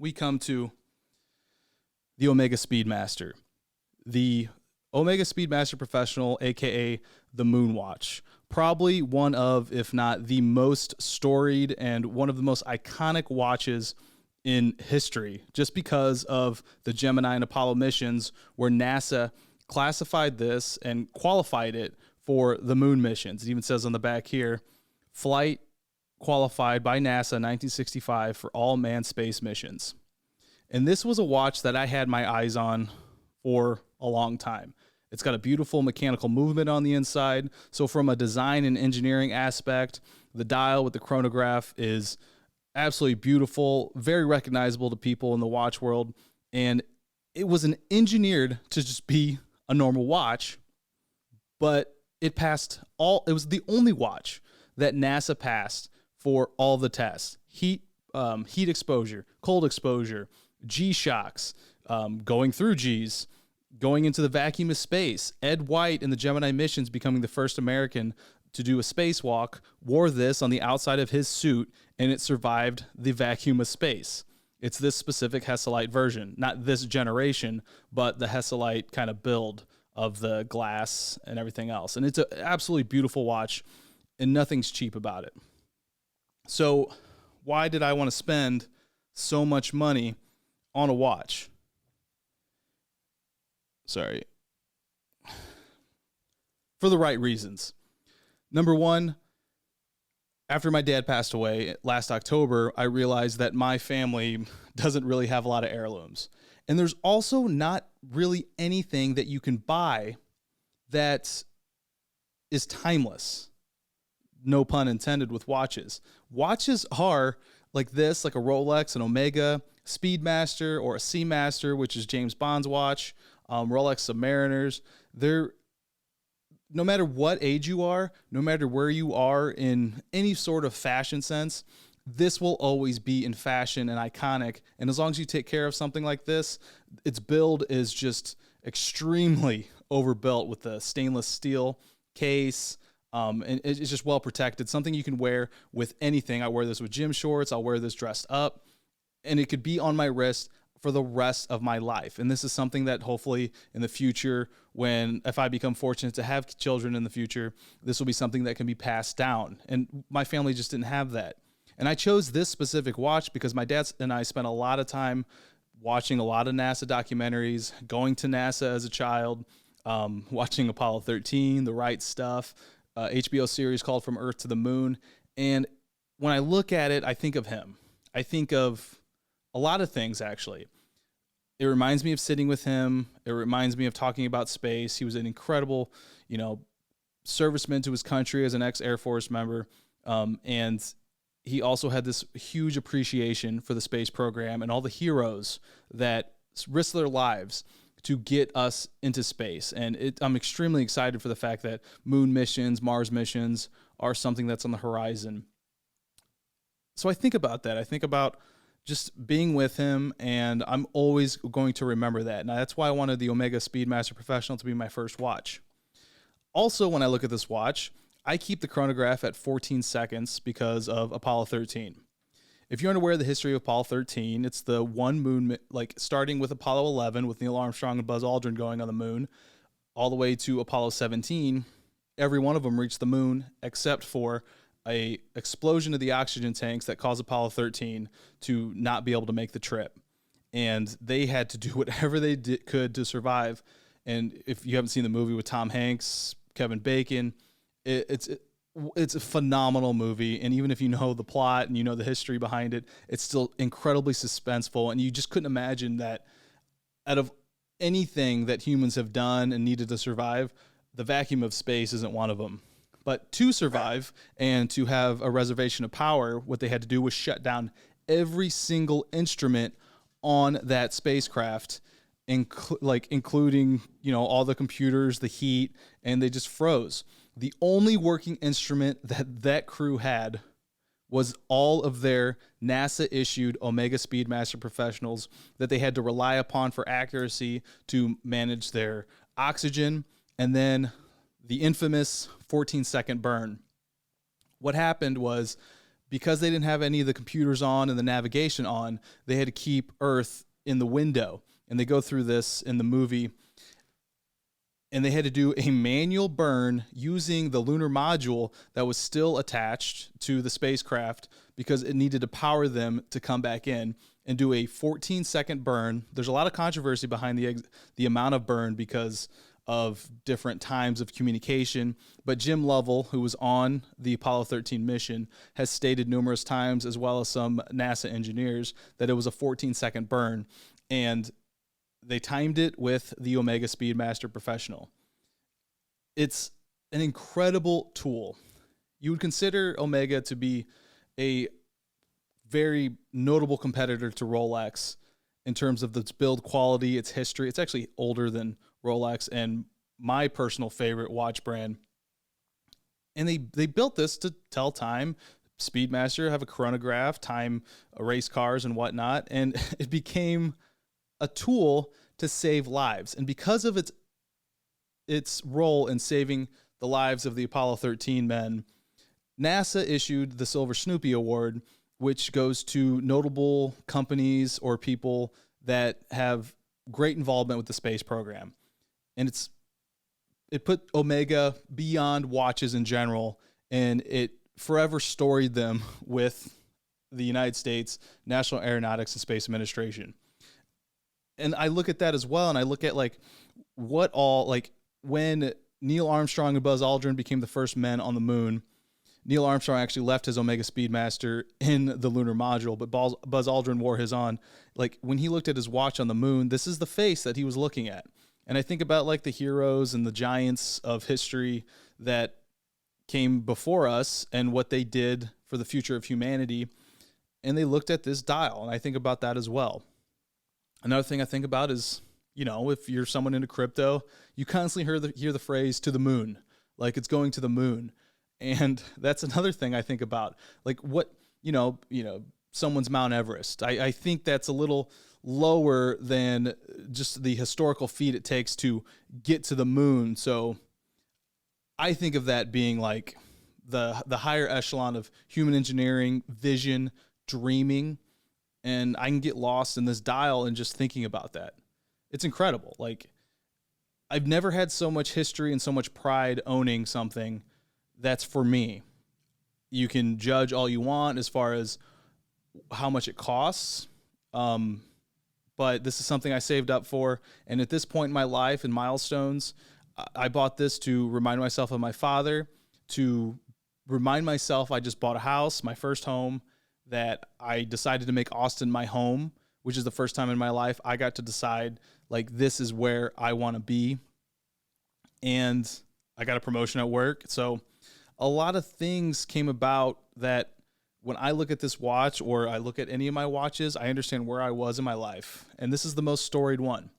we come to the Omega Speedmaster. The Omega Speedmaster Professional, aka the Moonwatch. Probably one of, if not the most storied and one of the most iconic watches in history, just because of the Gemini and Apollo missions, where NASA classified this and qualified it for the moon missions. It even says on the back here, flight qualified by NASA in 1965 for all manned space missions. And this was a watch that I had my eyes on for a long time. It's got a beautiful mechanical movement on the inside. So from a design and engineering aspect, the dial with the chronograph is absolutely beautiful, very recognizable to people in the watch world. And it was engineered to just be a normal watch, but it was the only watch that NASA passed for all the tests. Heat exposure, cold exposure, G-shocks, going through G's, going into the vacuum of space. Ed White in the Gemini missions, becoming the first American to do a spacewalk, wore this on the outside of his suit, and it survived the vacuum of space. It's this specific Hesselite version, not this generation, but the Hesselite kind of build of the glass and everything else. And it's an absolutely beautiful watch, and nothing's cheap about it. So why did I want to spend so much money on a watch? Sorry. For the right reasons. Number one, after my dad passed away last October, I realized that my family doesn't really have a lot of heirlooms. And there's also not really anything that you can buy that is timeless. No pun intended with watches. Watches are like this, like a Rolex, an Omega Speedmaster, or a Seamaster, which is James Bond's watch, Rolex Submariners. They're, no matter what age you are, no matter where you are in any sort of fashion sense, this will always be in fashion and iconic. And as long as you take care of something like this, its build is just extremely overbuilt with the stainless steel case. And it's just well protected. Something you can wear with anything. I wear this with gym shorts. I'll wear this dressed up, and it could be on my wrist for the rest of my life. And this is something that hopefully in the future, if I become fortunate to have children in the future, this will be something that can be passed down. And my family just didn't have that. And I chose this specific watch because my dad and I spent a lot of time watching a lot of NASA documentaries, going to NASA as a child, watching Apollo 13, The Right Stuff, HBO series called From Earth to the Moon. And when I look at it, I think of him. I think of a lot of things, actually. It reminds me of sitting with him. It reminds me of talking about space. He was an incredible, serviceman to his country as an ex-Air Force member. And he also had this huge appreciation for the space program and all the heroes that risked their lives to get us into space. And I'm extremely excited for the fact that moon missions, Mars missions are something that's on the horizon. So I think about that. I think about just being with him, and I'm always going to remember that. Now, that's why I wanted the Omega Speedmaster Professional to be my first watch. Also, when I look at this watch, I keep the chronograph at 14 seconds because of Apollo 13. If you're unaware of the history of Apollo 13, it's the one moon, starting with Apollo 11 with Neil Armstrong and Buzz Aldrin going on the moon, all the way to Apollo 17. Every one of them reached the moon except for a explosion of the oxygen tanks that caused Apollo 13 to not be able to make the trip. And they had to do whatever they could to survive. And if you haven't seen the movie with Tom Hanks, Kevin Bacon, it's a phenomenal movie. And even if you know the plot and you know the history behind it, it's still incredibly suspenseful. And you just couldn't imagine that out of anything that humans have done and needed to survive, the vacuum of space isn't one of them. But to survive and to have a reservation of power, what they had to do was shut down every single instrument on that spacecraft, including, all the computers, the heat, and they just froze. The only working instrument that crew had was all of their NASA-issued Omega Speedmaster Professionals that they had to rely upon for accuracy to manage their oxygen, and then the infamous 14-second burn. What happened was because they didn't have any of the computers on and the navigation on, they had to keep Earth in the window. And they go through this in the movie. And they had to do a manual burn using the lunar module that was still attached to the spacecraft because it needed to power them to come back in and do a 14-second burn. There's a lot of controversy behind the amount of burn because of different times of communication. But Jim Lovell, who was on the Apollo 13 mission, has stated numerous times, as well as some NASA engineers, that it was a 14-second burn. And they timed it with the Omega Speedmaster Professional. It's an incredible tool. You would consider Omega to be a very notable competitor to Rolex in terms of its build quality, its history. It's actually older than Rolex and my personal favorite watch brand. And they built this to tell time. Speedmaster have a chronograph, time race cars and whatnot, and it became a tool to save lives. And because of its role in saving the lives of the Apollo 13 men, NASA issued the Silver Snoopy Award, which goes to notable companies or people that have great involvement with the space program. And it put Omega beyond watches in general, and it forever storied them with the United States National Aeronautics and Space Administration. And I look at that as well, and I look at when Neil Armstrong and Buzz Aldrin became the first men on the moon. Neil Armstrong actually left his Omega Speedmaster in the lunar module, but Buzz Aldrin wore his on. Like, when he looked at his watch on the moon, this is the face that he was looking at. And I think about like the heroes and the giants of history that came before us and what they did for the future of humanity. And they looked at this dial, and I think about that as well. Another thing I think about is, if you're someone into crypto, you constantly hear the phrase "to the moon," like it's going to the moon. And that's another thing I think about, like what, someone's Mount Everest. I think that's a little lower than just the historical feat it takes to get to the moon. So I think of that being like the higher echelon of human engineering, vision, dreaming. And I can get lost in this dial and just thinking about that. It's incredible. Like, I've never had so much history and so much pride owning something that's for me. You can judge all you want as far as how much it costs, but this is something I saved up for. And at this point in my life and milestones, I bought this to remind myself of my father, to remind myself I just bought a house, my first home, that I decided to make Austin my home, which is the first time in my life I got to decide, like, this is where I want to be. And I got a promotion at work. So a lot of things came about that when I look at this watch or I look at any of my watches, I understand where I was in my life. And this is the most storied one.